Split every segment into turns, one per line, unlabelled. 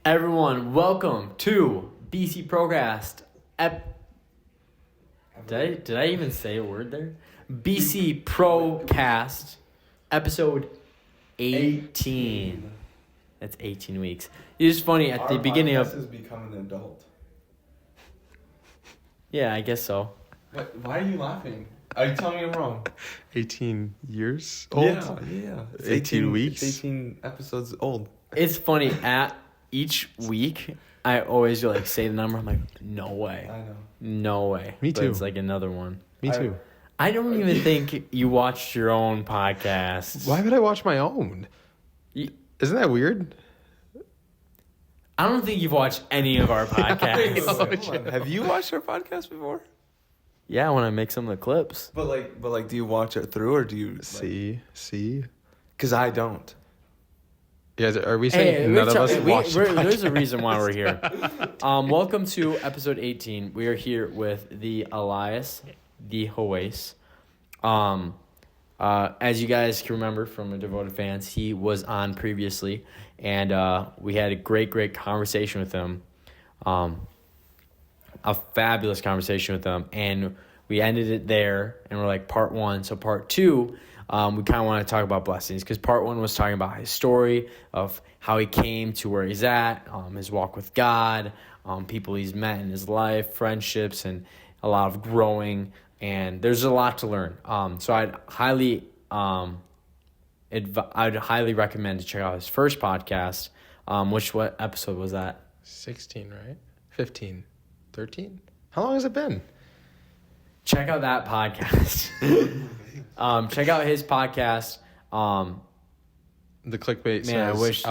Everyone, welcome to BC Procast. Did I even say a word there? BC Procast, episode 18. That's 18 weeks. It's just funny at the beginning of.
Our podcast has become an adult.
Yeah, I guess so.
Why are you laughing? Are you telling me I'm wrong?
18 years old?
Yeah. It's
18 weeks?
It's 18 episodes old.
It's funny, at each week, I always say the number. I'm like, no way.
I know.
No way.
Me
But
too.
it's like another one.
Me too.
I don't even think you watched your own podcast.
Why would I watch my own? Isn't that weird?
I don't think you've watched any of our podcasts.
Hold on. Have you watched our podcast before?
Yeah, when I make some of the clips.
But do you watch it through or do you
See?
Because I don't.
Guys, are we saying none of us watch the podcast?
There's a reason why we're here. Welcome to episode 18. We are here with the Elias, the Hoase. As you guys can remember from the Devoted Fans, he was on previously, and we had a great conversation with him. A fabulous conversation with him, and we ended it there, and we're like, part one. So part two, we kind of want to talk about blessings, because part one was talking about his story of how he came to where he's at, his walk with God, people he's met in his life, friendships, and a lot of growing, and there's a lot to learn. So I'd highly recommend to check out his first podcast. What episode was that?
16, right? 15. 13? How long has it been?
Check out that podcast. Check out his podcast.
The clickbait
Man, I
says
wish-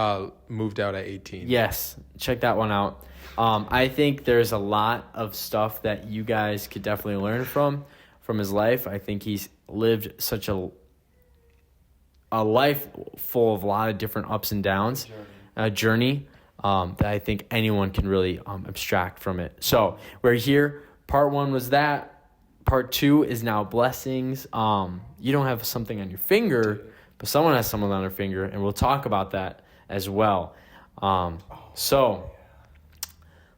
moved out at 18.
Yes, check that one out. I think there's a lot of stuff that you guys could definitely learn from his life. I think he's lived such a life full of a lot of different ups and downs, a journey that I think anyone can really abstract from it. So we're here. Part one was that. Part two is now blessings. You don't have something on your finger, but someone has something on their finger, and we'll talk about that as well. So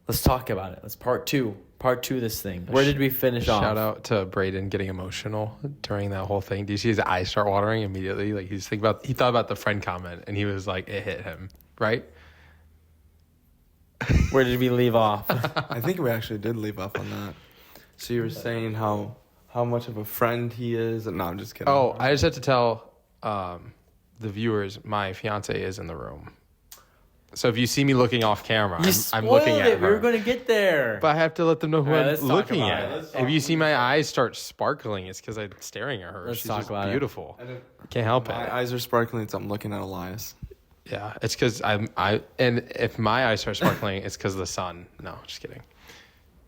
let's talk about it. Let's part two of this thing. Where did we finish off?
Shout out to Braedeon getting emotional during that whole thing. Do you see his eyes start watering immediately? Like he thought about the friend comment, and he was like, it hit him, right?
Where did we leave off?
I think we actually did leave off on that. So you were saying how much of a friend he is. No, I'm just kidding.
Oh, I just had to tell the viewers my fiance is in the room. So if you see me looking off camera, I'm looking at her.
We were going to get there.
But I have to let them know who I'm
let's talk
looking
about
at.
it.
If you see my eyes start sparkling, it's because I'm staring at her.
Let's
She's
talk
just
about it.
beautiful.
And if
Can't help
my
it.
eyes are sparkling, so I'm looking at Elias.
Yeah, it's because and if my eyes start sparkling, it's because of the sun. No, just kidding.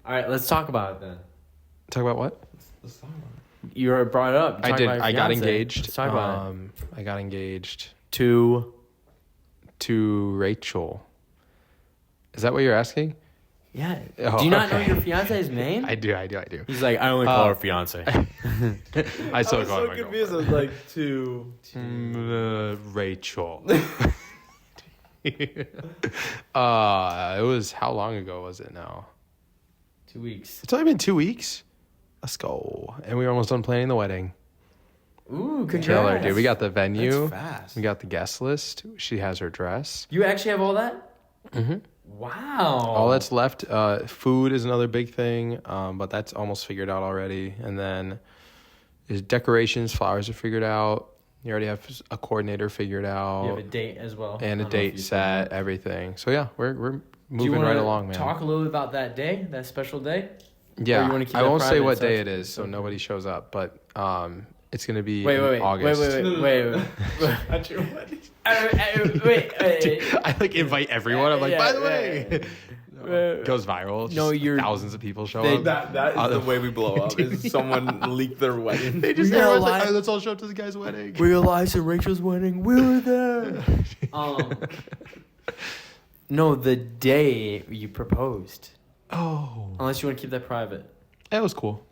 All right, let's talk about it then.
Talk about what?
The song.
You were brought it up.
I
Talk
did.
about your
I got
fiance.
engaged.
Let's talk about it.
I got engaged
To
Rachel. Is that what you're asking?
Yeah.
Oh,
Do you not know
okay.
your fiance's name?
I do.
He's like, I only call her fiance.
I still call
so
her my
confused. I
girlfriend.
was like, to
Rachel. It was, how long ago was it now?
2 weeks.
It's only been 2 weeks. Let's go. And we were almost done planning the wedding.
Ooh, congrats.
Killer, dude. We got the venue.
That's fast.
We got the guest list. She has her dress.
You actually have all that?
Mm-hmm.
Wow.
All that's left. Food is another big thing, but that's almost figured out already. And then is decorations, flowers are figured out. You already have a coordinator figured out.
You have a date as well.
And
I
a
don't know if
date
you said
set, everything. So yeah, we're
Do you
moving
wanna
right along, man.
Talk a little bit about that day, that special day?
Yeah,
Or you wanna keep
I
that
won't say
private,
what
so
day
it's-
it is, so nobody shows up. But it's gonna be
Wait,
in August.
wait.
At your wedding.
Wait.
I invite everyone. I'm like,
Yeah,
by the
yeah,
way, goes viral.
No,
Just
you're-
thousands of people show up.
That is the way we blow up. Is someone leaked their wedding?
They just
We
everyone's
are
like,
live.
"Hey, let's all show up to this guy's wedding."
We realized at Rachel's wedding, we were there. No, the day you proposed.
Oh,
Unless you want to keep that private.
it was cool.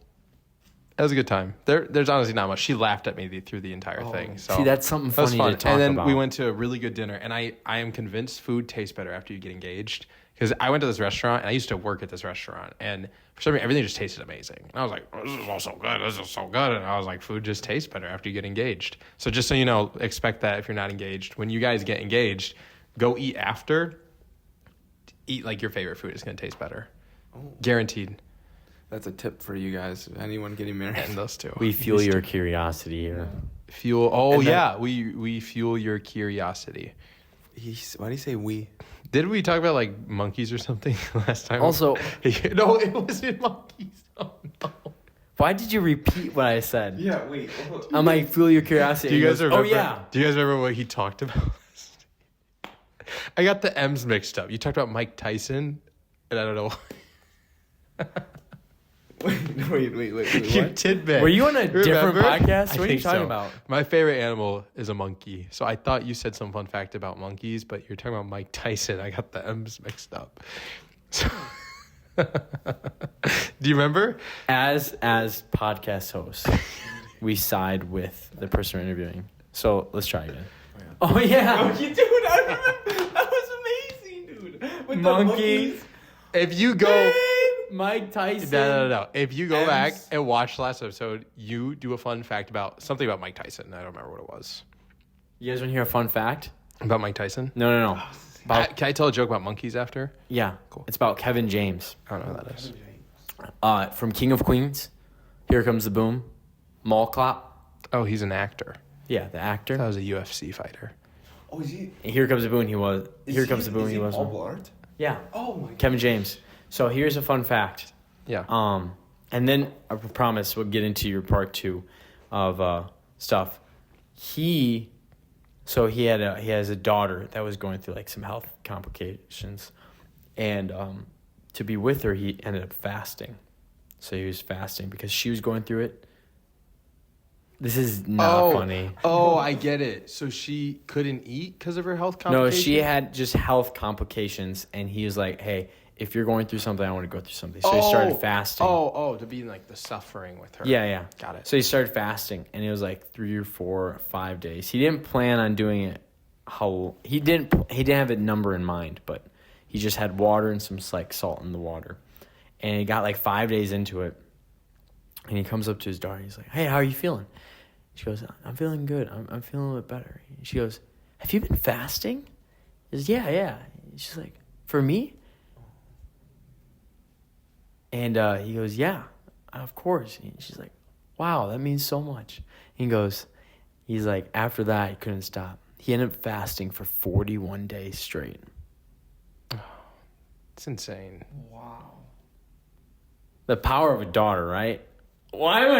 It was a good time. There's honestly not much. She laughed at me through the entire thing. So
See, that's something
that was
funny
fun.
to talk
and then
about.
we went to a really good dinner, and I am convinced food tastes better after you get engaged. Because I went to this restaurant, and I used to work at this restaurant, and for some reason, everything just tasted amazing. And I was like, oh, this is all so good. This is so good. And I was like, food just tastes better after you get engaged. So just so you know, expect that if you're not engaged. When you guys get engaged, go eat after. Eat like your favorite food. It's going to taste better.
Oh.
Guaranteed.
That's a tip for you guys. Anyone getting married?
And those two.
We fuel your curiosity here.
Fuel. Oh,
And then-
yeah. We fuel your curiosity.
Why do you say we?
Did we talk about like monkeys or something last time?
Also,
no, it wasn't monkeys. Oh, no.
why did you repeat what I said?
Yeah, wait.
I'm like, fuel your curiosity.
Do you guys
He goes,
remember?
Oh, yeah.
Do you guys remember what he talked about? I got the M's mixed up. You talked about Mike Tyson, and I don't know.
Wait.
You
What?
tidbit.
Were you on a different
Remember?
podcast?
I
What are you
think
talking
so.
about?
My favorite animal is a monkey. So I thought you said some fun fact about monkeys, but you're talking about Mike Tyson. I got the M's mixed up. So do you remember?
As podcast hosts, we side with the person we're interviewing. So let's try again. Oh, yeah.
Dude, I remember. That was amazing, dude. With
Monkeys.
If you go...
Mike Tyson.
No. If you go
M's.
back and watch the last episode, you do a fun fact about something about Mike Tyson. I don't remember what it was.
You guys want to hear a fun fact?
About Mike Tyson?
No.
Can I tell a joke about monkeys after?
Yeah.
Cool.
It's about Kevin James.
I don't know who that is.
From King of Queens. Here Comes the Boom. Mall Cop.
Oh, he's an actor.
Yeah, the actor.
That was a UFC fighter.
Oh, is he?
Here Comes the Boom. He was. Here Comes the Boom.
Is
He was.
Paul Blart?
Yeah.
Oh my God.
Kevin James. So here's a fun fact.
Yeah.
And then I promise we'll get into your part 2 of stuff. He has a daughter that was going through like some health complications, and to be with her, he ended up fasting. So he was fasting because she was going through it. This is not funny.
Oh, I get it. So she couldn't eat because of her health
No,
complications?
she had just health complications, and he was like, "Hey, if you're going through something, I want to go through something." So he started fasting.
To be like the suffering with her.
Yeah.
Got it.
So he started fasting, and it was like 3 or 4 or 5 days. He didn't plan on doing it. He didn't have a number in mind, but he just had water and some like salt in the water, and he got like 5 days into it, and he comes up to his daughter. He's like, "Hey, how are you feeling?" She goes, "I'm feeling good. I'm feeling a little bit better." She goes, "Have you been fasting?" He goes, Yeah. She's like, "For me?" And he goes, "Yeah, of course." And she's like, "Wow, that means so much." He's like, after that, he couldn't stop. He ended up fasting for 41 days straight.
It's insane.
Wow.
The power of a daughter, right? Why am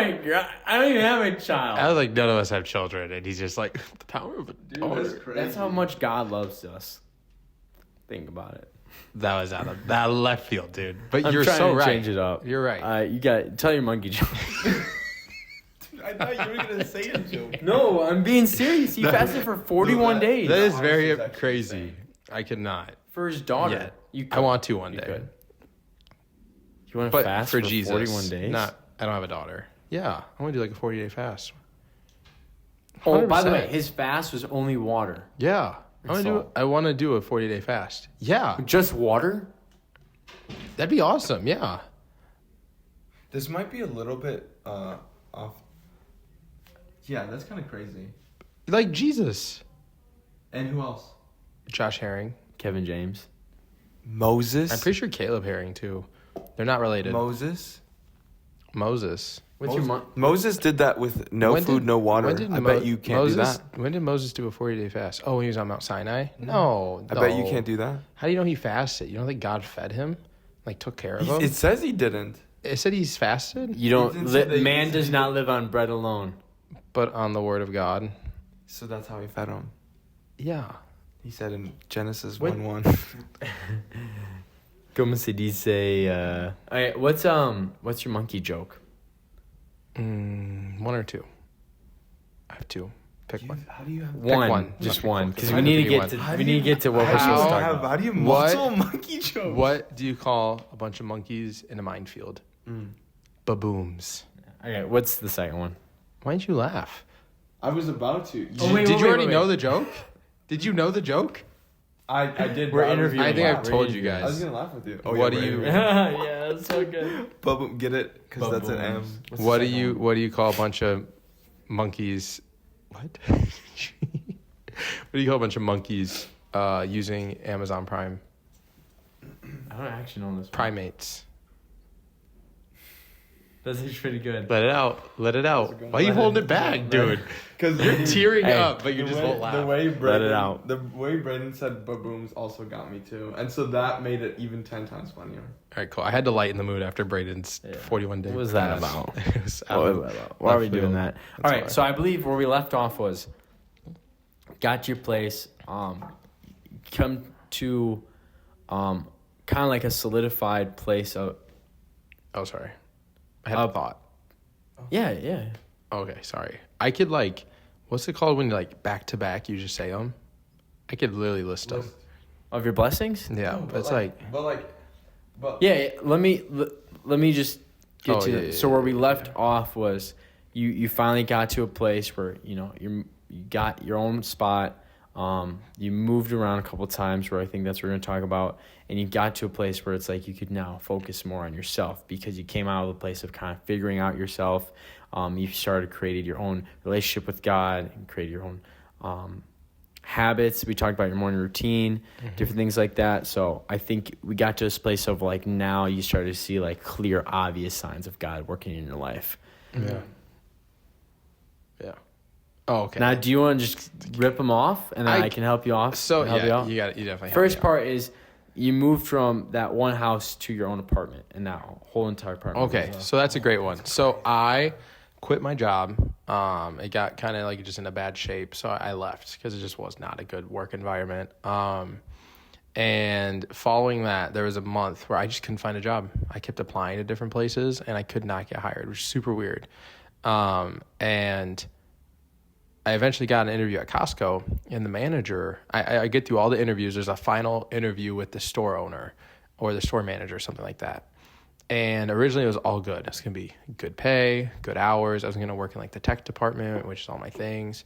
I don't even have a child.
I was like, none of us have children, and he's just like, the power of a daughter.
That's crazy.
That's how much God loves us. Think about it.
That was out of that left field, dude. But
I'm
you're
trying
so
to
right.
change it up.
You're right.
You got tell your monkey joke.
I thought you were gonna say a joke.
No, I'm being serious. He fasted for 41 days
That is
Ours
very
is actually
crazy.
insane.
I could not.
for his daughter.
Yet.
You
I want to one
You
day.
could. You want to
But
fast
for
for
Jesus,
41 days?
I don't have a daughter. Yeah, I want to do like a 40-day fast.
Oh, by the
100%.
way, his fast was only water.
Yeah,
salt.
I want to do a 40-day fast. Yeah,
Just water?
that'd be awesome. Yeah.
This might be a little bit off. Yeah, that's kind of crazy.
Like Jesus.
And who else?
Josh Herring.
Kevin James.
Moses.
I'm pretty sure Caleb Herring too. They're not related.
Moses.
Moses.
What's your mom?
Moses did that with no
When
food,
did-
no water.
when did
I bet you can't do
Moses,
that.
When did Moses do a 40-day fast? Oh, when he was on Mount Sinai? No.
I bet you can't do that.
How do you know he fasted? You don't think God fed him? Like took care of him?
It says he didn't.
It said he's fasted,
You
didn't
don't.
say that-
Man
he
does
said
not
he-
live on bread alone.
but on the word of God.
So that's how he fed him.
Yeah.
He said in Genesis
What-
1:1.
Como se dice? Okay, what's your monkey joke?
One or two. I have two. Pick one.
How do you have?
one.
Just
Pick
one,
one.
because
How
we
do
need
you
to
pick
get to
one?
we need to get to what we're
How-
supposed to talk about.
How do you
What?
multiple monkey jokes?
What do you call a bunch of monkeys in a minefield? Babooms.
Okay, what's the second one?
Why didn't you laugh?
I was about to.
Did you already know the joke? Did you know the joke?
I did.
We're
but I was
interviewing.
I think
gonna
I've
laugh.
told you
I was
guys.
gonna laugh with you.
What do you-
Yeah, that's so good.
Bubble, get it? Because that's an M.
What do you call a bunch of monkeys? What? What do you call a bunch of monkeys using Amazon Prime?
I don't actually know this.
Primates.
That's actually pretty good.
Let it out. Let it out. Why are you holding it back, dude?
Because
You're tearing
Hey,
up, but you just won't laugh.
The way
Let it out.
The way Braedeon said babooms also got me too, and so that made it even 10 times funnier.
All right, cool. I had to lighten the mood after Braden's 41 day.
What was that
pass.
about?
It was out of
Why are we
left
doing
field.
that?
That's
All right,
why.
so I believe where we left off was got to your place, come to kind of like a solidified place of
Oh, sorry. I had a thought.
yeah.
Okay, sorry. I could like, what's it called when you like back to back? You just say them. I could literally list them.
Of your blessings?
Yeah,
No,
but it's like,
Yeah, let me just get
Oh,
to
yeah,
it.
yeah,
So
yeah,
where we left off was you finally got to a place where you got your own spot. You moved around a couple times where I think that's what we're gonna talk about, and you got to a place where it's like you could now focus more on yourself because you came out of a place of kind of figuring out yourself. You started creating your own relationship with God and created your own habits. We talked about your morning routine, different things like that. So I think we got to this place of like now you started to see like clear, obvious signs of God working in your life.
yeah. Yeah. Oh, okay.
Now, do you want to just rip them off and then I can help you off?
So
help you
yeah,
out?
you definitely.
First
help me out.
part is you moved from that one house to your own apartment and that whole entire apartment.
Okay, so that's a great one. So I quit my job. It got kind of like just in a bad shape, so I left because it just was not a good work environment. And following that, there was a month where I just couldn't find a job. I kept applying to different places, and I could not get hired, which is super weird. And I eventually got an interview at Costco, and the manager, I get through all the interviews. There's a final interview with the store owner or the store manager, something like that. And originally it was all good. It's going to be good pay, good hours. I was going to work in like the tech department, which is all my things.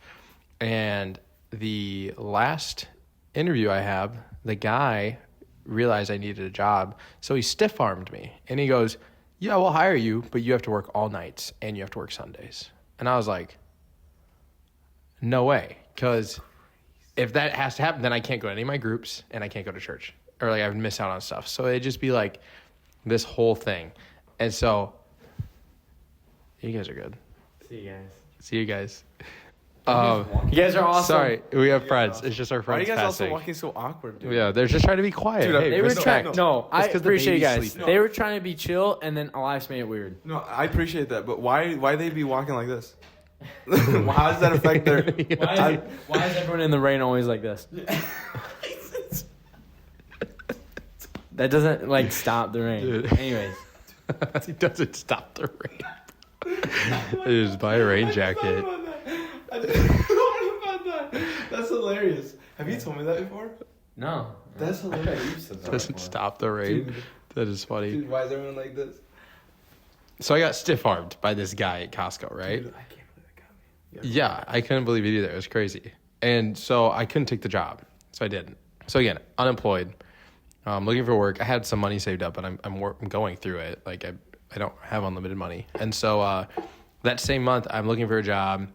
And the last interview I have, the guy realized I needed a job. So he stiff-armed me and he goes, yeah, we'll hire you, but you have to work all nights and you have to work Sundays. And I was like, no way. Because if that has to happen, then I can't go to any of my groups and I can't go to church or like I would miss out on stuff. So it'd just be like this whole thing. And so you guys are good. See you guys.
You guys are awesome.
Sorry, we have friends. It's just our
Why are you
friends
guys also
passing.
walking so awkward, dude?
Yeah, they're just trying to be quiet.
Dude,
Hey,
They were
respect.
trying. I
'cause the
appreciate you
baby's
guys.
sleeping.
They were trying to be chill, and then Elias made it weird.
No, I appreciate that, but why they be walking like this? How does that affect their?
Why is everyone in the rain always like this? That doesn't like stop the rain.
Dude.
Anyways,
It doesn't stop the rain. Just buy a rain jacket.
I didn't know about that. That's hilarious. Have you told me that before?
no.
That's hilarious.
Doesn't stop the rain.
Dude.
That is funny.
Dude, why is everyone like this?
So I got stiff-armed by this guy at Costco, right?
Dude, I can't believe that got me.
Yeah, I couldn't believe it either. It was crazy. And so I couldn't take the job. So I didn't. So again, unemployed. Looking for work. I had some money saved up, but I'm going through it. Like I don't have unlimited money. And so that same month, I'm looking for a job,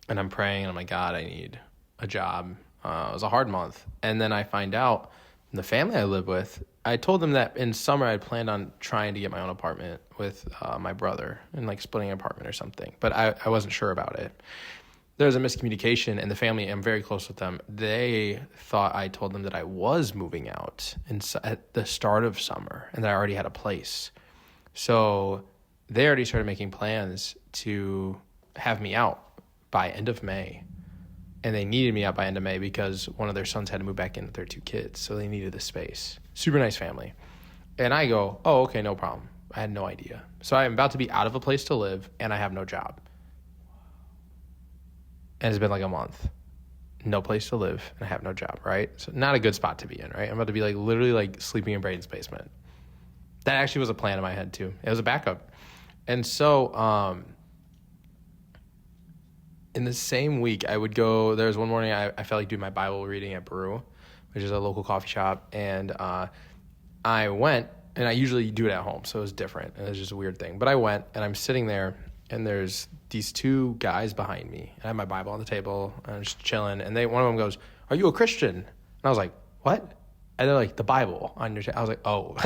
and I'm praying, and I'm like, God, I need a job. It was a hard month. And then I find out the family I live with, I told them that in summer I planned on trying to get my own apartment with my brother and like splitting an apartment or something. But I wasn't sure about it. There was a miscommunication, and the family, I'm very close with them. They thought I told them that I was moving out at the start of summer and that I already had a place. So they already started making plans to have me out by end of May. And they needed me out by end of May because one of their sons had to move back in with their 2 kids. So they needed the space. Super nice family. And I go, oh, okay, no problem. I had no idea. So I'm about to be out of a place to live, and I have no job. And it's been like a month. No place to live, and I have no job, right? So not a good spot to be in, right? I'm about to be like literally like sleeping in Braden's basement. That actually was a plan in my head too. It was a backup. And so, in the same week, I would go. There was one morning I felt like doing my Bible reading at Brew, which is a local coffee shop, and I went, and I usually do it at home, so it was different. It was just a weird thing. But I went, and I'm sitting there, and there's these two guys behind me. I have my Bible on the table, and I'm just chilling, and one of them goes, "Are you a Christian?" And I was like, "What?" And they're like, "The Bible on your table." I was like, "Oh."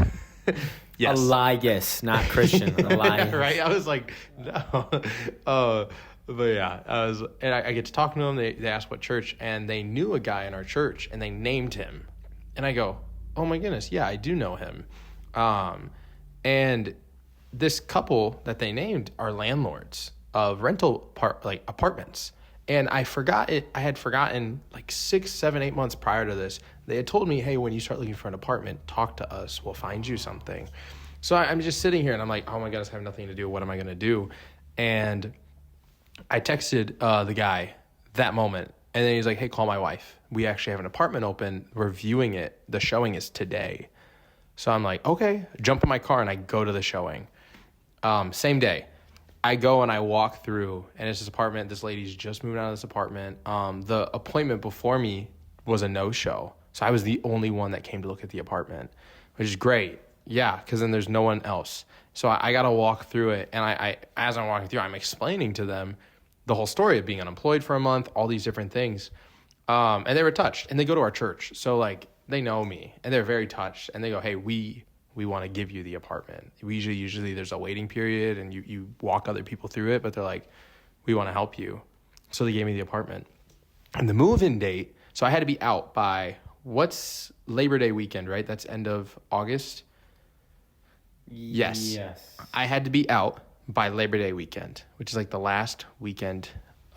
Yes.
Elias, not Christian. Elias.
Right? I was like, no. But yeah, I get to talk to them. They asked what church, and they knew a guy in our church, and they named him. And I go, oh my goodness, yeah, I do know him. And this couple that they named are landlords of rental apartments. And I had forgotten like 6, 7, 8 months prior to this. They had told me, hey, when you start looking for an apartment, talk to us. We'll find you something. So I'm just sitting here and I'm like, oh my goodness, I have nothing to do. What am I going to do? And I texted the guy that moment. And then he's like, hey, call my wife. We actually have an apartment open. We're viewing it. The showing is today. So I'm like, okay, jump in my car and I go to the showing. Same day. I go and I walk through, and it's this apartment. This lady's just moving out of this apartment. The appointment before me was a no-show. So I was the only one that came to look at the apartment, which is great. Yeah, because then there's no one else. So I got to walk through it. And I as I'm walking through, I'm explaining to them the whole story of being unemployed for a month, all these different things. And they were touched. And they go to our church. So, like, they know me. And they're very touched. And they go, hey, we want to give you the apartment. We usually there's a waiting period and you walk other people through it, but they're like, we want to help you. So they gave me the apartment. And the move-in date, so I had to be out by, what's Labor Day weekend, right? That's end of August? Yes. I had to be out by Labor Day weekend, which is like the last weekend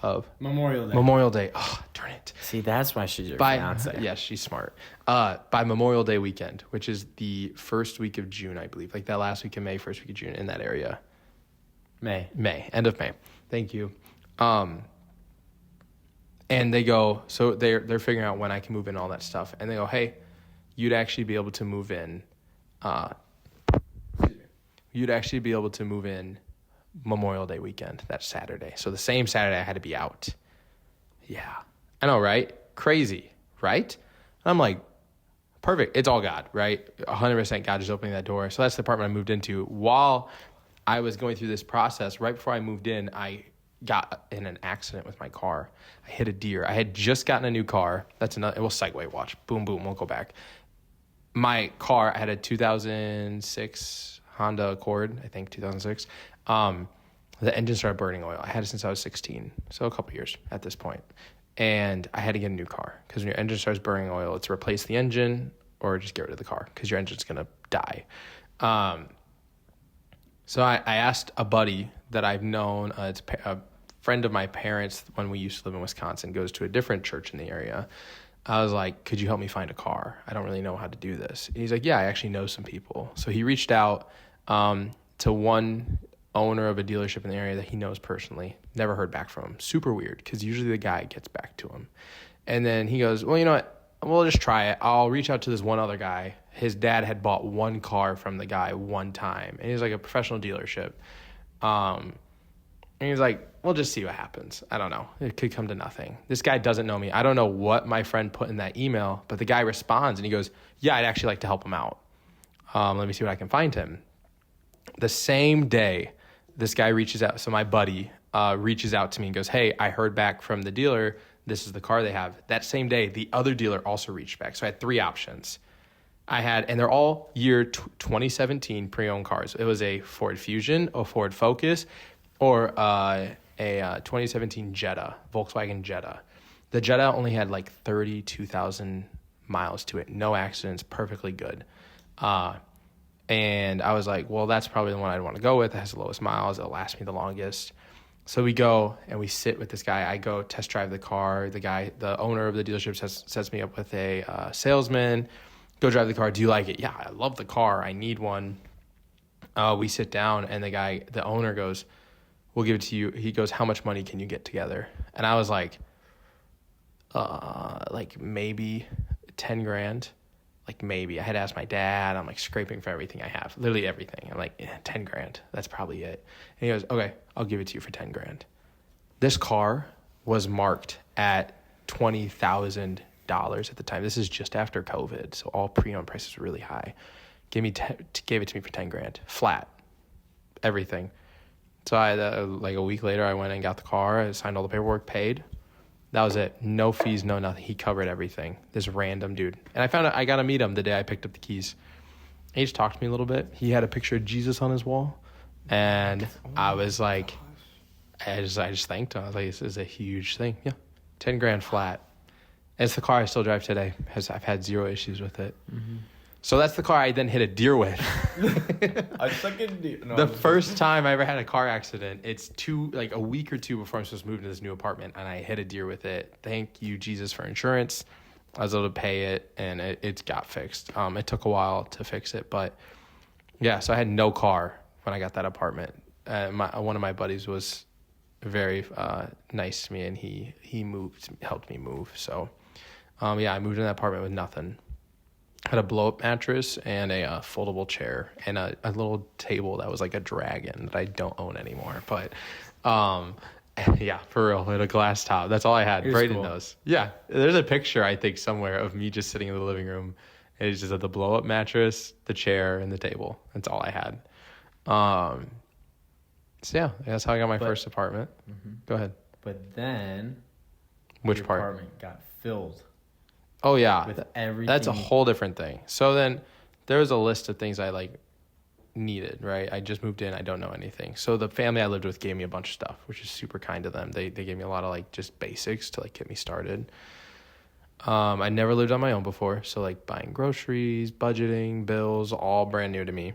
of Memorial Day. Oh, darn it.
See, that's why she's your fiance.
Yes, she's smart. By Memorial Day weekend, which is the first week of June, I believe. Like that last week of May, first week of June, in that area. May, end of May. Thank you. And they go, so they're figuring out when I can move in, all that stuff. And they go, hey, you'd actually be able to move in. Memorial Day weekend, that Saturday. So the same Saturday I had to be out. Yeah. I know, right? Crazy, right? And I'm like, perfect. It's all God, right? 100% God just opening that door. So that's the apartment I moved into. While I was going through this process, right before I moved in, I got in an accident with my car. I hit a deer. I had just gotten a new car. That's another, we'll segue, watch. Boom, boom, we'll go back. My car, I had a 2006 Honda Accord, I think 2006. The engine started burning oil. I had it since I was 16, so a couple years at this point. And I had to get a new car because when your engine starts burning oil, it's replace the engine or just get rid of the car because your engine's going to die. So I asked a buddy that I've known, it's a friend of my parents when we used to live in Wisconsin, goes to a different church in the area. I was like, could you help me find a car? I don't really know how to do this. And he's like, yeah, I actually know some people. So he reached out to one owner of a dealership in the area that he knows personally. Never heard back from him. Super weird because usually the guy gets back to him. And then he goes, well, you know what? We'll just try it. I'll reach out to this one other guy. His dad had bought one car from the guy one time. And he's like a professional dealership. And he's like, we'll just see what happens. I don't know. It could come to nothing. This guy doesn't know me. I don't know what my friend put in that email, but the guy responds and he goes, yeah, I'd actually like to help him out. Let me see what I can find him. The same day, this guy reaches out. So my buddy reaches out to me and goes, hey, I heard back from the dealer. This is the car they have. That same day, the other dealer also reached back. So I had 3 options. And they're all year 2017 pre-owned cars. It was a Ford Fusion, a Ford Focus, or a 2017 Jetta, Volkswagen Jetta. The Jetta only had like 32,000 miles to it. No accidents, perfectly good. And I was like, well, that's probably the one I'd want to go with. It has the lowest miles. It'll last me the longest. So we go and we sit with this guy. I go test drive the car. The owner of the dealership sets me up with a salesman. Go drive the car. Do you like it? Yeah, I love the car. I need one. We sit down and the owner goes, we'll give it to you. He goes, how much money can you get together? And I was like maybe 10 grand. like maybe. I had asked my dad. I'm like scraping for everything I have, literally everything. I'm like, 10 grand. That's probably it. And he goes, okay, I'll give it to you for 10 grand. This car was marked at $20,000 at the time. This is just after COVID, so all pre-owned prices were really high. Gave it to me for 10 grand, flat, everything. So I like a week later, I went and got the car. I signed all the paperwork, paid. That was it. No fees, no nothing. He covered everything. This random dude. And I found out I got to meet him the day I picked up the keys. He just talked to me a little bit. He had a picture of Jesus on his wall. And I was like, I just thanked him. I was like, this is a huge thing. Yeah. 10 grand flat. It's the car I still drive today. I've had zero issues with it. Mm-hmm. So that's the car I then hit a deer with. The first time I ever had a car accident, it's a week or two before I'm supposed to move into this new apartment, and I hit a deer with it. Thank you, Jesus, for insurance. I was able to pay it, and it got fixed. It took a while to fix it, but yeah, so I had no car when I got that apartment. One of my buddies was very nice to me, and he helped me move. So I moved in that apartment with nothing. Had a blow-up mattress and a foldable chair and a little table that was like a dragon that I don't own anymore. But yeah, for real, with a glass top. That's all I had. Braedeon knows. Yeah, there's a picture I think somewhere of me just sitting in the living room. And it's just the blow-up mattress, the chair, and the table. That's all I had. So yeah, that's how I got my first apartment. Mm-hmm. Go ahead.
But then,
which part?
Apartment got filled.
Oh yeah,
with everything.
That's a whole different thing. So then there was a list of things I needed, right? I just moved in. I don't know anything. So the family I lived with gave me a bunch of stuff, which is super kind of them. They gave me a lot of just basics to get me started. I never lived on my own before. So buying groceries, budgeting, bills, all brand new to me.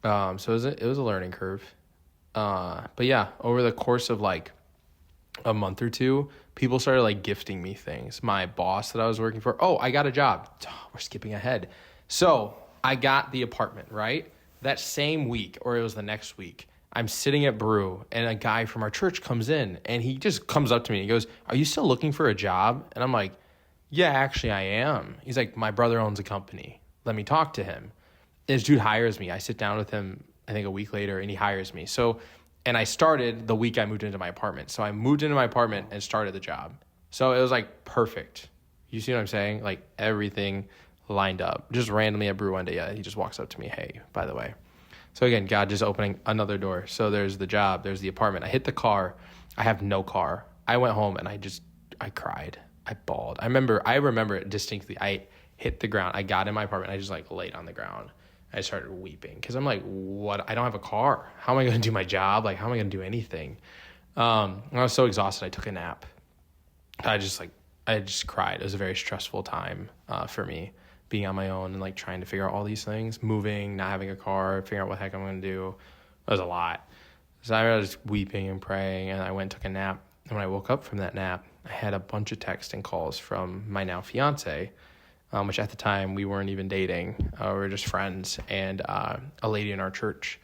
So it was a learning curve. But yeah, over the course of a month or two, people started gifting me things. My boss that I was working for, I got a job. We're skipping ahead. So I got the apartment, right? That same week, or it was the next week, I'm sitting at Brew and a guy from our church comes in and he just comes up to me and he goes, "Are you still looking for a job?" And I'm like, "Yeah, actually I am." He's like, "My brother owns a company. Let me talk to him." This dude hires me. I sit down with him, I think a week later, and he hires me. And I started the week I moved into my apartment. So I moved into my apartment and started the job. So it was perfect. You see what I'm saying? Everything lined up. Just randomly at Brew one day, he just walks up to me, "Hey, by the way." So again, God just opening another door. So there's the job, there's the apartment. I hit the car. I have no car. I went home and I cried. I bawled. I remember it distinctly. I hit the ground. I got in my apartment. I just laid on the ground. I started weeping because I'm like, what? I don't have a car. How am I going to do my job? How am I going to do anything? I was so exhausted. I took a nap. I just cried. It was a very stressful time for me, being on my own and trying to figure out all these things, moving, not having a car, figuring out what the heck I'm going to do. It was a lot. So I was just weeping and praying, and I went and took a nap. And when I woke up from that nap, I had a bunch of texts and calls from my now fiance, which at the time we weren't even dating. We were just friends, and a lady in our church.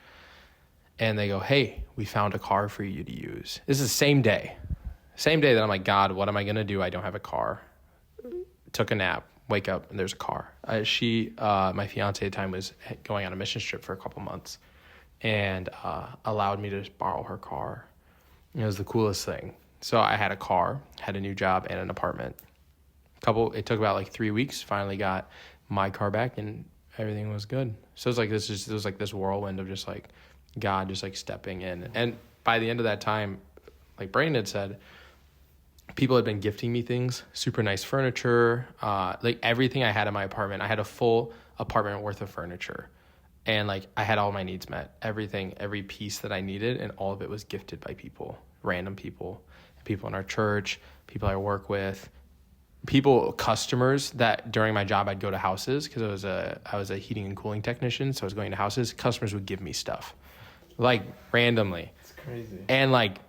And they go, "Hey, we found a car for you to use." This is the same day that I'm like, "God, what am I going to do? I don't have a car." Took a nap, wake up, and there's a car. My fiance at the time was going on a mission trip for a couple months and allowed me to borrow her car. It was the coolest thing. So I had a car, had a new job, and an apartment. It took about 3 weeks, finally got my car back, and everything was good. So it was this whirlwind of just God just stepping in. And by the end of that time, like Braedeon had said, people had been gifting me things, super nice furniture, everything I had in my apartment. I had a full apartment worth of furniture, and I had all my needs met. Everything, every piece that I needed, and all of it was gifted by people, random people in our church, people I work with, customers that during my job I'd go to houses because I was a heating and cooling technician, so I was going to houses. Customers would give me stuff, randomly.
It's crazy. And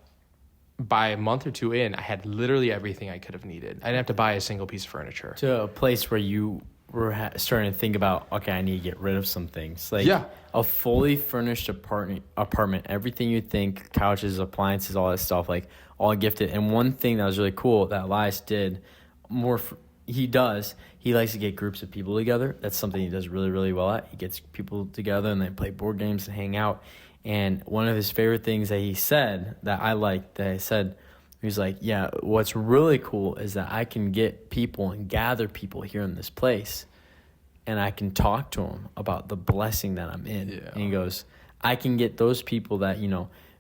by a month or two in, I had literally everything I could have needed. I didn't have to buy a single piece of furniture.
To a place where you were starting to think about, okay, I need to get rid of some things. A fully furnished apartment, everything you think, couches, appliances, all that stuff, all gifted. And one thing that was really cool that Elias did, he he likes to get groups of people together. That's something he does really, really well at. He gets people together and they play board games and hang out. And one of his favorite things that he said that I liked, that I said, he was like, yeah, what's really cool is that I can get people and gather people here in this place, and I can talk to them about the blessing that I'm in.
Yeah.
And he goes, I can get those people that,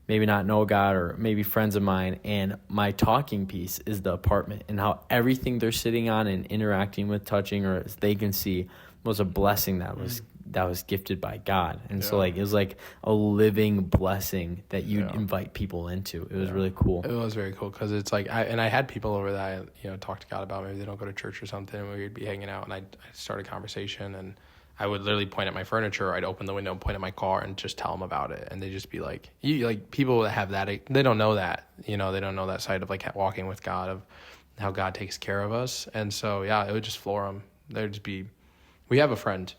maybe not know God or maybe friends of mine, and my talking piece is the apartment and how everything they're sitting on and interacting with, touching, or as they can see, was a blessing that was gifted by God. And so it was like a living blessing that you invite people into. It was really cool.
It was very cool because it's like, I had people over that I talk to God about, maybe they don't go to church or something, and we'd be hanging out, and I'd start a conversation, and I would literally point at my furniture, or I'd open the window and point at my car and just tell them about it. And they'd just be like, people that have that, they don't know that, they don't know that side of like walking with God, of how God takes care of us. And so, it would just floor them. There'd just be, we have a friend,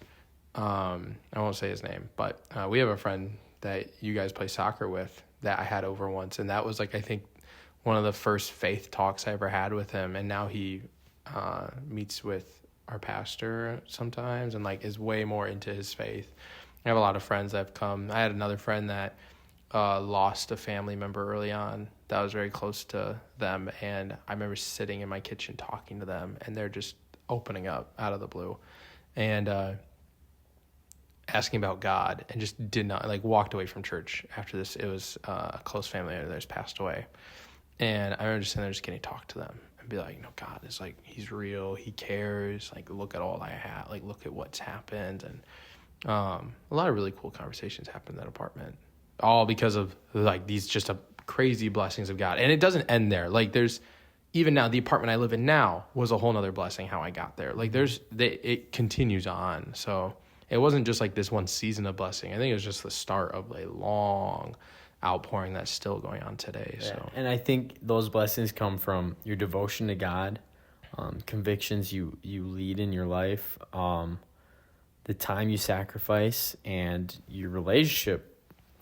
I won't say his name, but we have a friend that you guys play soccer with that I had over once. And that was like, I think one of the first faith talks I ever had with him. And now he meets with our pastor sometimes and like is way more into his faith. I have a lot of friends that have come. I had another friend that lost a family member early on that was very close to them, and I remember sitting in my kitchen talking to them, and they're just opening up out of the blue and asking about God, and just did not, like, walked away from church after this. It was a close family member that's passed away, and I remember just sitting there just getting to talk to them and be like, God is like, he's real, he cares, like, look at all I have, like, look at what's happened. And a lot of really cool conversations happened in that apartment, all because of like these just crazy blessings of God. And it doesn't end there. Like, there's even now, the apartment I live in now was a whole nother blessing how I got there. Like, it continues on. So it wasn't just like this one season of blessing. I think it was just the start of a long outpouring that's still going on today.
Yeah.
So,
and I think those blessings come from your devotion to God, convictions you lead in your life, the time you sacrifice, and your relationship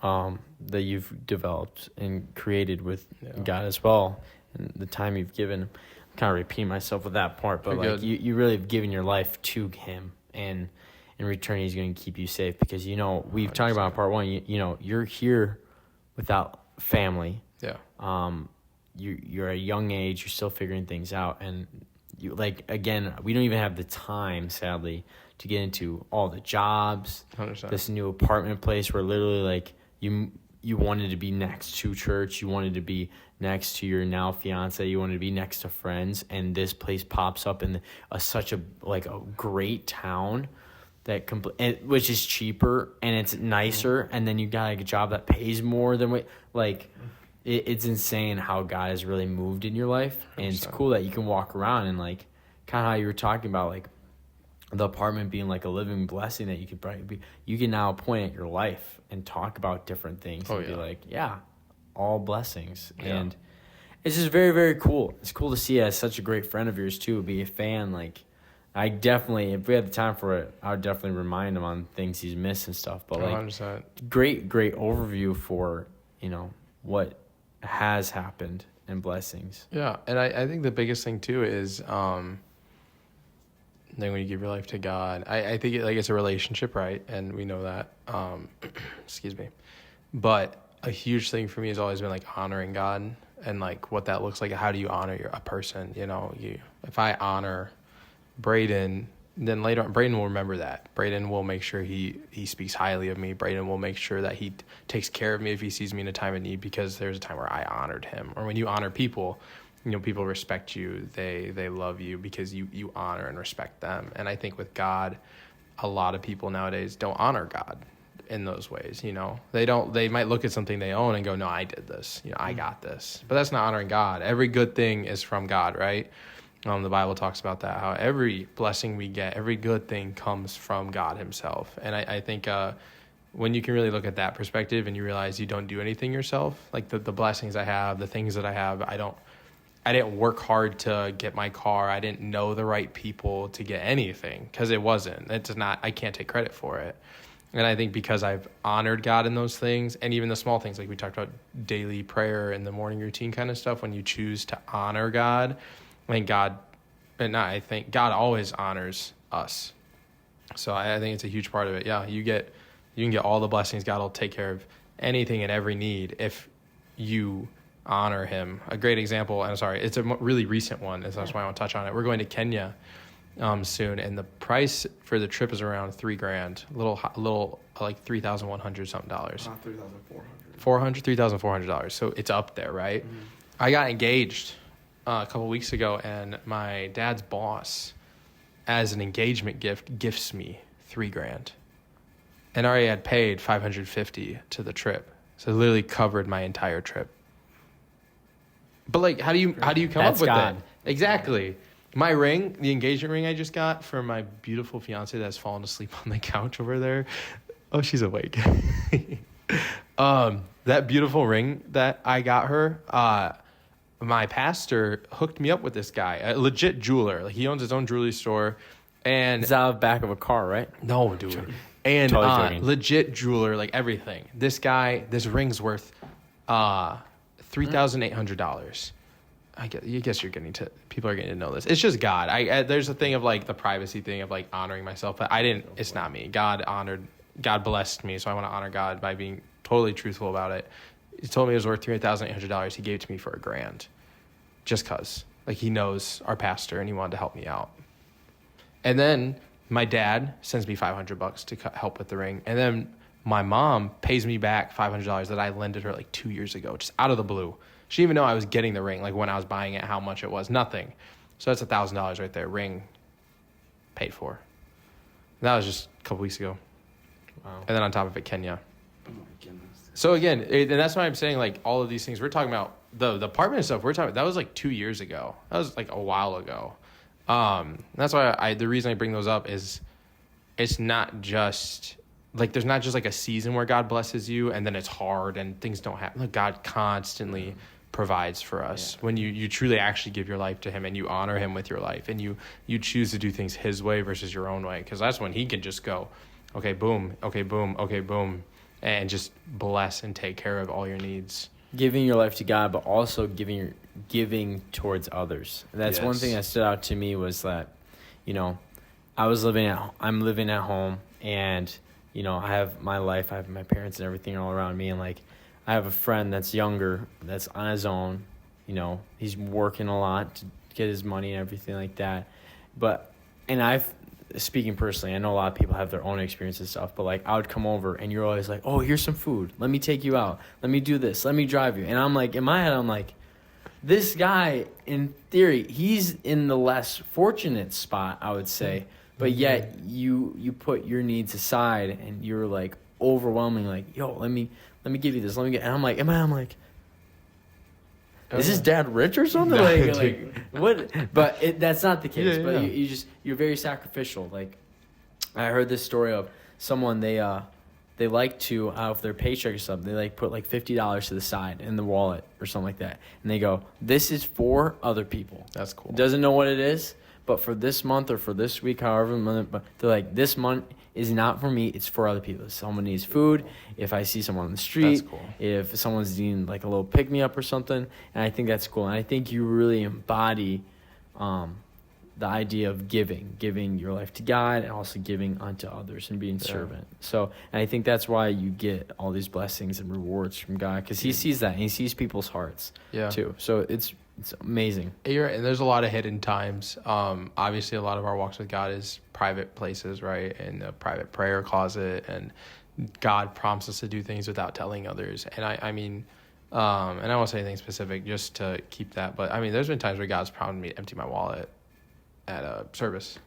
that you've developed and created with God as well, and the time you've given. I'm kind of repeating myself with that part, but
You're
like
good.
you really have given your life to Him, and in return He's going to keep you safe, because we've talked about in part one. You're here without family.
Yeah.
You're at a young age. You're still figuring things out, and you, like, again, we don't even have the time, sadly, to get into all the jobs.
100%.
This new apartment place where literally, like, you wanted to be next to church, you wanted to be next to your now fiance, you wanted to be next to friends, and this place pops up in such a great town that which is cheaper and it's nicer, and then you got like a job that pays more than it's insane how God has really moved in your life. And it's cool that you can walk around and, like, kind of how you were talking about, like, the apartment being like a living blessing that you can now point at your life and talk about different things and be like, all blessings.
Yeah.
And it's just very, very cool. It's cool to see as such a great friend of yours too, be a fan. Like, I definitely, if we had the time for it, I would definitely remind him on things he's missed and stuff. But
100%.
great overview for, what has happened and blessings.
Yeah, and I think the biggest thing too is then when you give your life to God, I think it's a relationship, right? And we know that. Excuse me. But a huge thing for me has always been like honoring God and like what that looks like. How do you honor a person? If I honor Braedeon, then later on, Braedeon will remember that. Braedeon will make sure he speaks highly of me. Braedeon will make sure that he takes care of me if he sees me in a time of need, because there's a time where I honored him. Or when you honor people, people respect you. They love you because you honor and respect them. And I think with God, a lot of people nowadays don't honor God in those ways. They might look at something they own and go, no, I did this. I got this. But that's not honoring God. Every good thing is from God, right? The Bible talks about that, how every blessing we get, every good thing comes from God himself. And I think when you can really look at that perspective and you realize you don't do anything yourself, like the blessings I have, the things that I have, I didn't work hard to get my car. I didn't know the right people to get anything, because it wasn't. I can't take credit for it. And I think because I've honored God in those things, and even the small things, like we talked about daily prayer and the morning routine kind of stuff, when you choose to honor God, I think God and I think God always honors us. So I think it's a huge part of it. Yeah, you can get all the blessings. God will take care of anything and every need if you honor him. A great example, and I'm sorry, it's a really recent one, and that's why I want to touch on it. We're going to Kenya soon, and the price for the trip is around $3,000, a little like $3,100 something dollars. $3,400. So it's up there, right? Mm-hmm. I got engaged a couple weeks ago, and my dad's boss, as an engagement gift, gifts me $3,000, and I already had paid $550 to the trip, so it literally covered my entire trip. But like, how do you come up with
God.
that? Exactly. My ring, the engagement ring I just got for my beautiful fiance that's fallen asleep on the couch over there. Oh, she's awake. That beautiful ring that I got her, my pastor hooked me up with this guy, a legit jeweler. Like, he owns his own jewelry store, and
It's out of the back of a car, right?
no, dude, and
Totally joking.
legit jeweler, like everything. This guy, this ring's worth $3,800. I guess you're getting to, people are getting to know this. It's just God. There's a thing of like the privacy thing of like honoring myself, but it's not me. God blessed me, so I want to honor God by being totally truthful about it. He told me it was worth $3,800. He gave it to me for $1,000, just cause like he knows our pastor and he wanted to help me out. And then my dad sends me $500 to help with the ring, and then my mom pays me back $500 that I lended her like 2 years ago, just out of the blue. She didn't even know I was getting the ring, like when I was buying it, how much it was, nothing. So that's $1,000 right there, ring paid for. That was just a couple weeks ago.
Wow.
And then on top of it, Kenya.
Oh my goodness.
So again, and that's why I'm saying like all of these things, we're talking about the apartment stuff, that was like 2 years ago. That was like a while ago. That's why the reason I bring those up is it's not just like, there's not just like a season where God blesses you and then it's hard and things don't happen. Like, God constantly provides for us when you truly actually give your life to him and you honor him with your life and you choose to do things his way versus your own way, because that's when he can just go, okay, boom, okay, boom, okay, boom, and just bless and take care of all your needs.
Giving your life to God, but also giving towards others. And that's one thing that stood out to me was that, I'm living at home, and I have my life, I have my parents and everything all around me, and like I have a friend that's younger, that's on his own, he's working a lot to get his money and everything like that. Speaking personally, I know a lot of people have their own experience and stuff, but like I would come over and you're always like, oh, here's some food. Let me take you out. Let me do this. Let me drive you. And I'm like, in my head, I'm like, this guy, in theory, he's in the less fortunate spot, I would say. But yet you put your needs aside and you're like overwhelming, like, yo, let me give you this. And I'm like, is his dad rich or something?
No,
like what? But that's not the case.
Yeah,
but
yeah.
you're very sacrificial. Like, I heard this story of someone they like to, out of their paycheck or something, they like put like $50 to the side in the wallet or something like that, and they go, this is for other people.
That's cool.
Doesn't know what it is, but for this month or for this week, however month, but they're like, this month is not for me, it's for other people. If someone needs food, if I see someone on the street,
That's cool.
if someone's needing like a little pick-me-up or something, and I think that's cool. And I think you really embody the idea of giving your life to God and also giving unto others and being servant. So, and I think that's why you get all these blessings and rewards from God, because he sees that and he sees people's hearts too. So it's amazing.
You're right, and there's a lot of hidden times. Obviously, a lot of our walks with God is private places, right? In the private prayer closet, and God prompts us to do things without telling others. And I mean, and I won't say anything specific just to keep that, but I mean, there's been times where God's prompted me to empty my wallet at a service.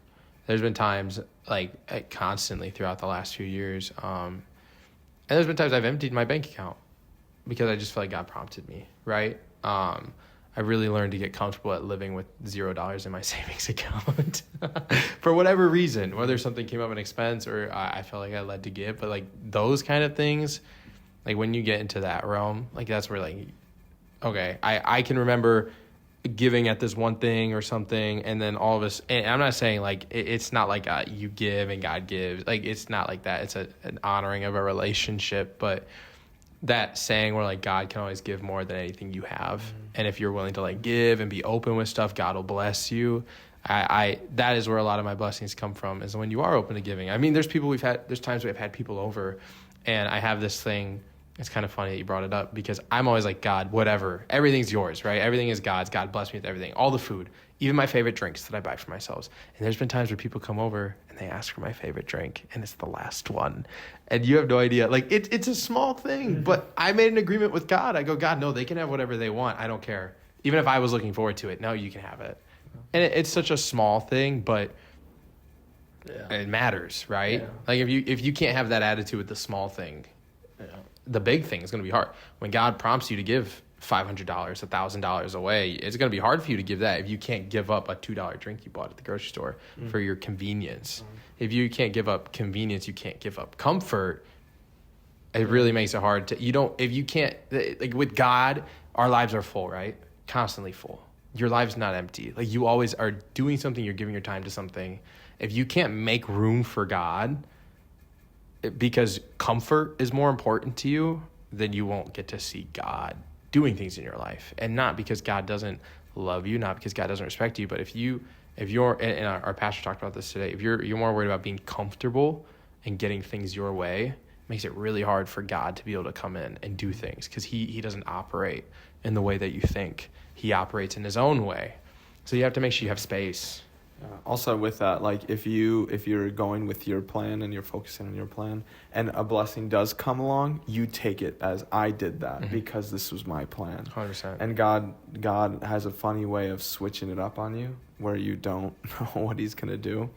There's been times like constantly throughout the last few years, and there's been times I've emptied my bank account because I just feel like God prompted me, right? I really learned to get comfortable at living with $0 in my savings account for whatever reason, whether something came up an expense or I felt like I led to give, but like those kind of things, like when you get into that realm, like that's where like, okay, I can remember giving at this one thing or something, and then all of us, and I'm not saying like, it's not like you give and God gives, like it's not like that. It's an honoring of a relationship, but that saying where like God can always give more than anything you have. And if you're willing to like give and be open with stuff, God will bless you. I that is where a lot of my blessings come from, is when you are open to giving. I mean, there's times we've had people over, and I have this thing. It's kind of funny that you brought it up, because I'm always like, God, whatever, everything's yours, right? Everything is God's. God bless me with everything, all the food, even my favorite drinks that I buy for myself. And there's been times where people come over and they ask for my favorite drink, and it's the last one, and you have no idea. Like, it's a small thing, but I made an agreement with God. I go, God, no, they can have whatever they want. I don't care. Even if I was looking forward to it, no, you can have it. And it's such a small thing, but it matters, right?
Yeah.
Like, if you can't have that attitude with the small thing, the big thing is going to be hard. When God prompts you to give $500, $1,000 away, it's going to be hard for you to give that if you can't give up a $2 drink you bought at the grocery store for your convenience. If you can't give up convenience, you can't give up comfort. It really makes it hard to, if you can't, like with God, our lives are full, right? Constantly full. Your life's not empty. Like, you always are doing something, you're giving your time to something. If you can't make room for God, because comfort is more important to you, then you won't get to see God doing things in your life. And not because God doesn't love you, not because God doesn't respect you, but if you're, and our pastor talked about this today, if you're more worried about being comfortable and getting things your way, it makes it really hard for God to be able to come in and do things, because he doesn't operate in the way that you think. He operates in his own way. So you have to make sure you have space.
Also with that, like, if you're going with your plan and you're focusing on your plan and a blessing does come along, you take it as, I did that because this was my plan.
100%.
And God has a funny way of switching it up on you where you don't know what he's going to do.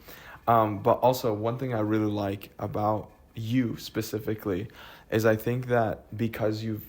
But also, one thing I really like about you specifically is, I think that because you've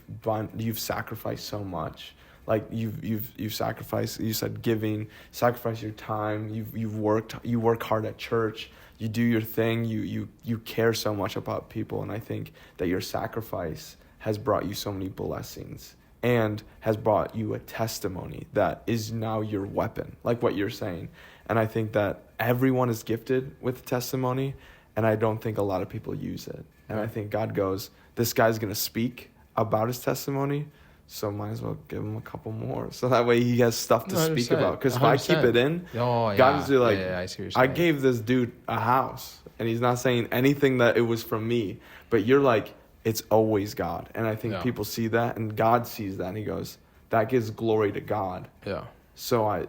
sacrificed so much. Like, you've sacrificed, you said giving, sacrifice your time, you work hard at church, you do your thing, you care so much about people, and I think that your sacrifice has brought you so many blessings and has brought you a testimony that is now your weapon, like what you're saying. And I think that everyone is gifted with testimony, and I don't think a lot of people use it. And I think God goes, this guy's going to speak about his testimony, so might as well give him a couple more. So that way he has stuff to
100%,
speak about. Because if I keep it in, God is like,
I see what you're
I
saying.
gave this dude a house. And he's not saying anything that it was from me. But you're like, it's always God. And I think people see that. And God sees that. And he goes, that gives glory to God.
Yeah.
So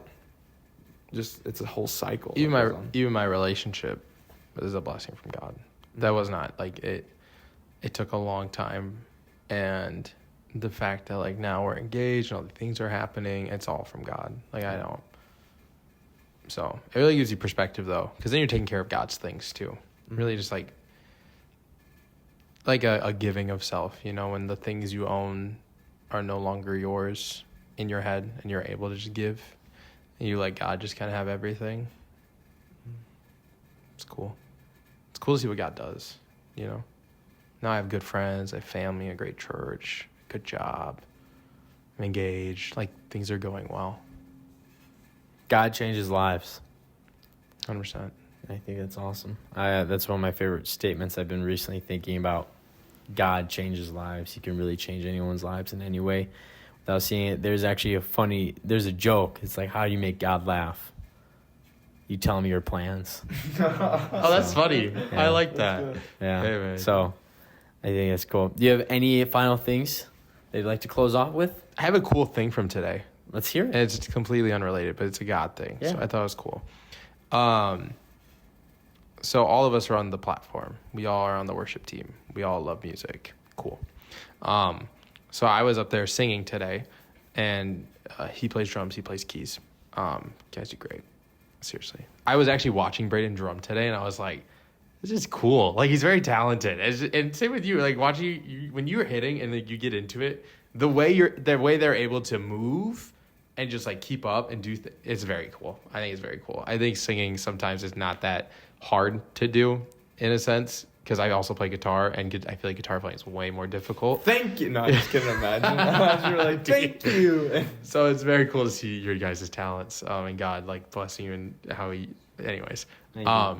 it's a whole cycle.
Even my relationship is a blessing from God. That was not, like, it took a long time. And the fact that, like, now we're engaged and all the things are happening, it's all from God. Like, I don't. So it really gives you perspective, though, because then you're taking care of God's things too. Really, just like a giving of self. When the things you own are no longer yours in your head, and you're able to just give, and you let God just kind of have everything. It's cool. It's cool to see what God does. Now I have good friends, I have family, a great church. Good job. I'm engaged. Like, things are going well.
God changes lives.
100%.
I think that's awesome. That's one of my favorite statements I've been recently thinking about. God changes lives. He can really change anyone's lives in any way without seeing it. There's actually there's a joke. It's like, how do you make God laugh? You tell him your plans.
Oh, that's funny.
Yeah.
I like that.
Yeah.
Hey,
so I think that's cool. Do you have any final things that you'd like to close off with?
I have a cool thing from today.
Let's hear it.
And it's completely unrelated, but it's a God thing.
Yeah.
So I thought it was cool. So all of us are on the platform. We all are on the worship team. We all love music. Cool. So I was up there singing today, and he plays drums. He plays keys. Guys do great. Seriously. I was actually watching Braedeon drum today, and I was like, this is cool. Like, he's very talented. And same with you. Like, watching you when you're hitting and like you get into it, the way they're able to move and just like keep up and do it's very cool. I think it's very cool. I think singing sometimes is not that hard to do in a sense, because I also play guitar, and I feel like guitar playing is way more difficult.
Thank you. No, I just couldn't imagine. You're like, thank you.
So it's very cool to see your guys' talents, and God like blessing you and how he. Anyways, yeah.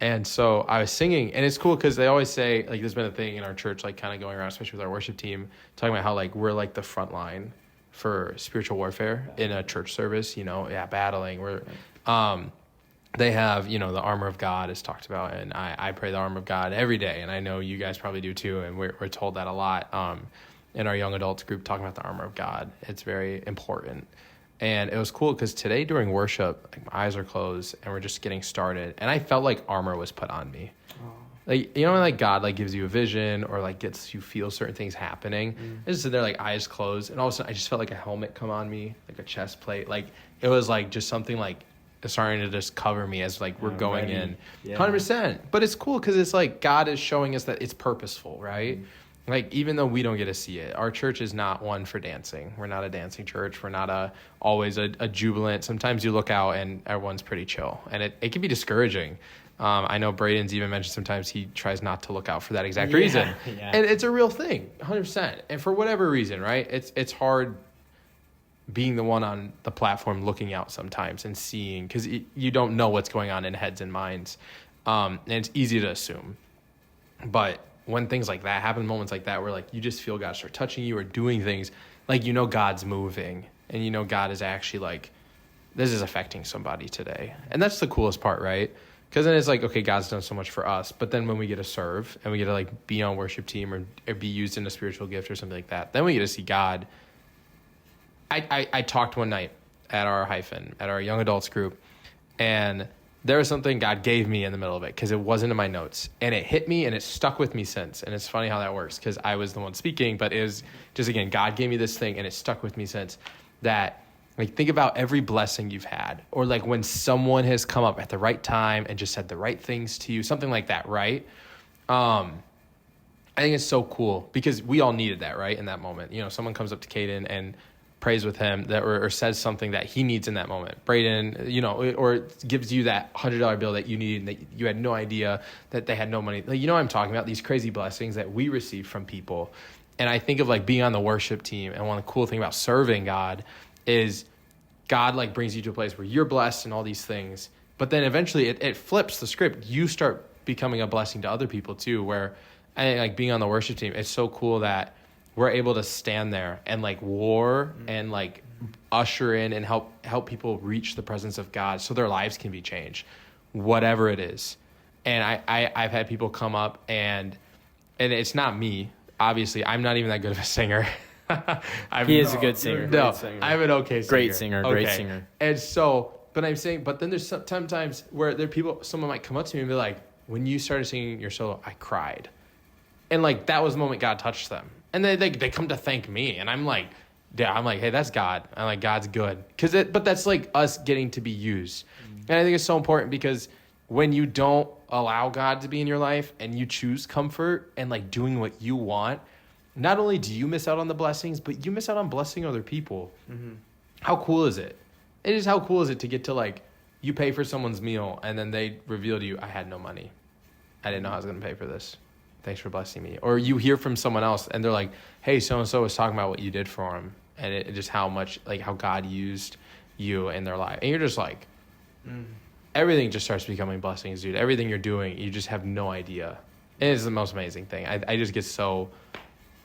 And so I was singing, and it's cool because they always say, like, there's been a thing in our church, like, kind of going around, especially with our worship team, talking about how, like, we're like the front line for spiritual warfare in a church service, battling. They have, the armor of God is talked about, and I pray the armor of God every day, and I know you guys probably do too, and we're told that a lot in our young adults group, talking about the armor of God. It's very important. And it was cool because today during worship, like, my eyes are closed and we're just getting started, and I felt like armor was put on me. Like, when like God like gives you a vision or like gets you feel certain things happening. I just sit there like eyes closed, and all of a sudden I just felt like a helmet come on me, like a chest plate. Like it was like just something like starting to just cover me as like we're going ready. In. 100%. But it's cool because it's like God is showing us that it's purposeful, right? Like, even though we don't get to see it, our church is not one for dancing. We're not a dancing church. We're not always a jubilant. Sometimes you look out and everyone's pretty chill, and it can be discouraging. I know Braeden's even mentioned sometimes he tries not to look out for that exact reason. Yeah. And it's a real thing, 100%. And for whatever reason, right? It's hard being the one on the platform looking out sometimes and seeing, because you don't know what's going on in heads and minds. And it's easy to assume. But when things like that happen, moments like that where like you just feel God start touching you or doing things, like God's moving, and God is actually like, this is affecting somebody today. And that's the coolest part, right? Because then it's like, okay, God's done so much for us, but then when we get to serve and we get to like be on worship team or be used in a spiritual gift or something like that, then we get to see God. I talked one night at our young adults group, and there was something God gave me in the middle of it because it wasn't in my notes, and it hit me and it stuck with me since. And it's funny how that works because I was the one speaking, but it was just, again, God gave me this thing and it stuck with me since. That, like, think about every blessing you've had, or like when someone has come up at the right time and just said the right things to you, something like that, right? I think it's so cool because we all needed that, right? In that moment, someone comes up to Caeden and prays with him that or says something that he needs in that moment. Braeden, or gives you that $100 bill that you needed and that you had no idea that they had no money. Like, what I'm talking about, these crazy blessings that we receive from people. And I think of like being on the worship team, and one of the cool things about serving God is God like brings you to a place where you're blessed and all these things, but then eventually it flips the script. You start becoming a blessing to other people too, where I think like being on the worship team, it's so cool that we're able to stand there and like war and like usher in and help people reach the presence of God so their lives can be changed, whatever it is. And I've had people come up and it's not me. Obviously, I'm not even that good of a singer.
He is a good singer.
No, I'm an okay singer.
Great singer,
okay.
Great singer.
And so, but then there's sometimes where there are people, someone might come up to me and be like, when you started singing your solo, I cried. And like, that was the moment God touched them. And they come to thank me. And I'm like, hey, that's God. I'm like, God's good. But that's like us getting to be used. And I think it's so important because when you don't allow God to be in your life and you choose comfort and like doing what you want, not only do you miss out on the blessings, but you miss out on blessing other people. Mm-hmm. How cool is it? It is how cool is it to get to like, you pay for someone's meal and then they reveal to you, I had no money. I didn't know I was going to pay for this. Thanks for blessing me. Or you hear from someone else and they're like, hey, so-and-so was talking about what you did for him. And it just how much, like how God used you in their life. And you're just like, everything just starts becoming blessings, dude. Everything you're doing, you just have no idea. And it's the most amazing thing. I just get so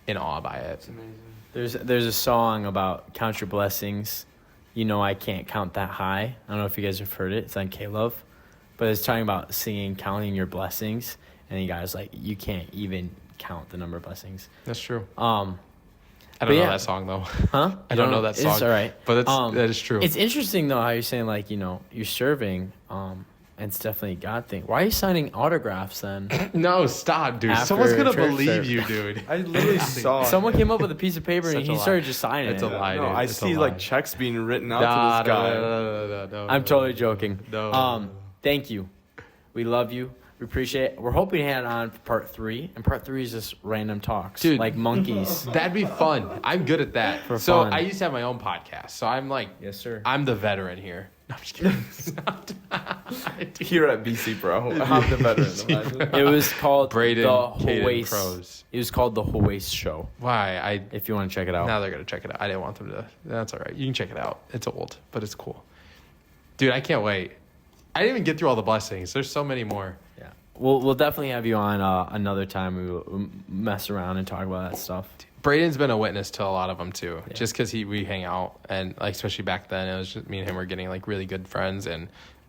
in awe by it.
It's amazing.
There's a song about count your blessings. I can't count that high. I don't know if you guys have heard it. It's on K-Love. But it's talking about singing, counting your blessings. And the guy's like, you can't even count the number of blessings.
That's true.
I
don't know that song, though.
Huh?
I don't know that song.
It's all right.
But that is true.
It's interesting, though, how you're saying, like, you're serving, and it's definitely a God thing. Why are you signing autographs then?
No, stop, dude.
After
Someone's going to
church
believe
service.
you, dude.
I literally saw
Someone came up with a piece of paper and he started just signing
It's
it.
a lie, dude.
I
It's a
see
lie.
like checks being written out to this guy.
No,
I'm totally joking.
No.
Thank you. We love you. We appreciate it. We're hoping to have on part 3. And part 3 is just random talks.
Dude.
Like monkeys.
That'd be fun. I'm good at that.
For
so
fun.
I used to have my own podcast. So I'm like,
Yes, sir.
I'm the veteran here. No, I'm just kidding.
Here at BC Pro, I'm the veteran.
It was called
Braedeon,
the
Caeden
Hawaii.
Pros.
It was called the Hawaii Show.
Why?
If you want to check it out.
Now they're going to check it out. I didn't want them to. That's all right. You can check it out. It's old, but it's cool. Dude, I can't wait. I didn't even get through all the blessings. There's so many more.
Yeah. We'll definitely have you on another time. We will mess around and talk about that stuff.
Braeden's been a witness to a lot of them too,
Yeah.
just because we hang out and like especially back then it was just me and him were getting like really good friends and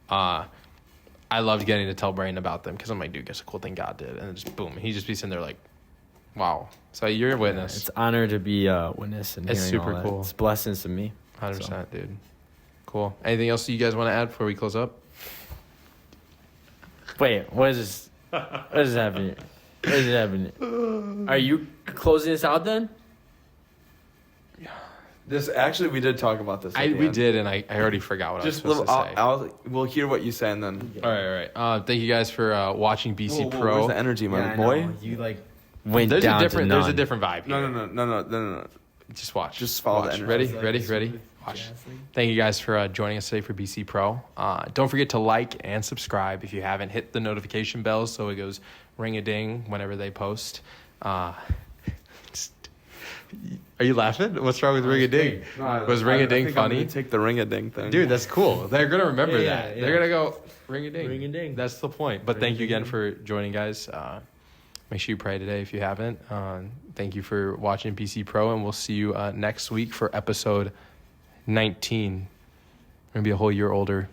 I loved getting to tell Braeden about them because I'm like, dude, guess a cool thing God did, and just boom, he'd just be sitting there like, wow. So you're a witness.
It's an honor to be a witness and
It's
hearing
super
all that.
cool.
It's blessings to me.
100%, dude. Cool. Anything else you guys want to add before we close up?
Wait, what is this? What is happening? What is happening? Are you closing this out then?
This actually, we did talk about this.
We did, and I already forgot what
Just
I was supposed to say.
we'll hear what you say and then.
All right. Thank you guys for watching BC
Whoa,
Pro.
where's the energy, my
Yeah, I
boy?
know. You like went
There's
down
a different.
to
There's a
none.
different vibe here.
No.
Just watch.
Just follow the
Watch.
energy.
Ready. Watch. Thank you guys for joining us today for BC Pro. Don't forget to like and subscribe if you haven't. Hit the notification bell so it goes ring a ding whenever they post. Are you laughing? What's wrong with ring a ding? Was ring a ding funny?
Take the ring a ding thing,
Dude, that's cool. They're gonna remember
Yeah,
that.
yeah.
They're gonna go ring a ding.
Ring a ding.
That's the point. But thank you again for joining, guys. Make sure you pray today if you haven't. Thank you for watching PC Pro, and we'll see you next week for episode 19. We're gonna be a whole year older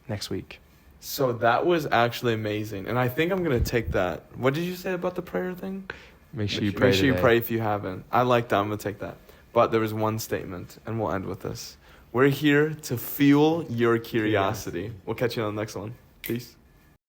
next week.
So that was actually amazing, and I think I'm gonna take that. What did you say about the prayer thing?
Make sure you pray.
Make sure you
today.
pray if you haven't. I like that. I'm gonna take that. But there was one statement, and we'll end with this. We're here to fuel your curiosity. We'll catch you on the next one. Peace.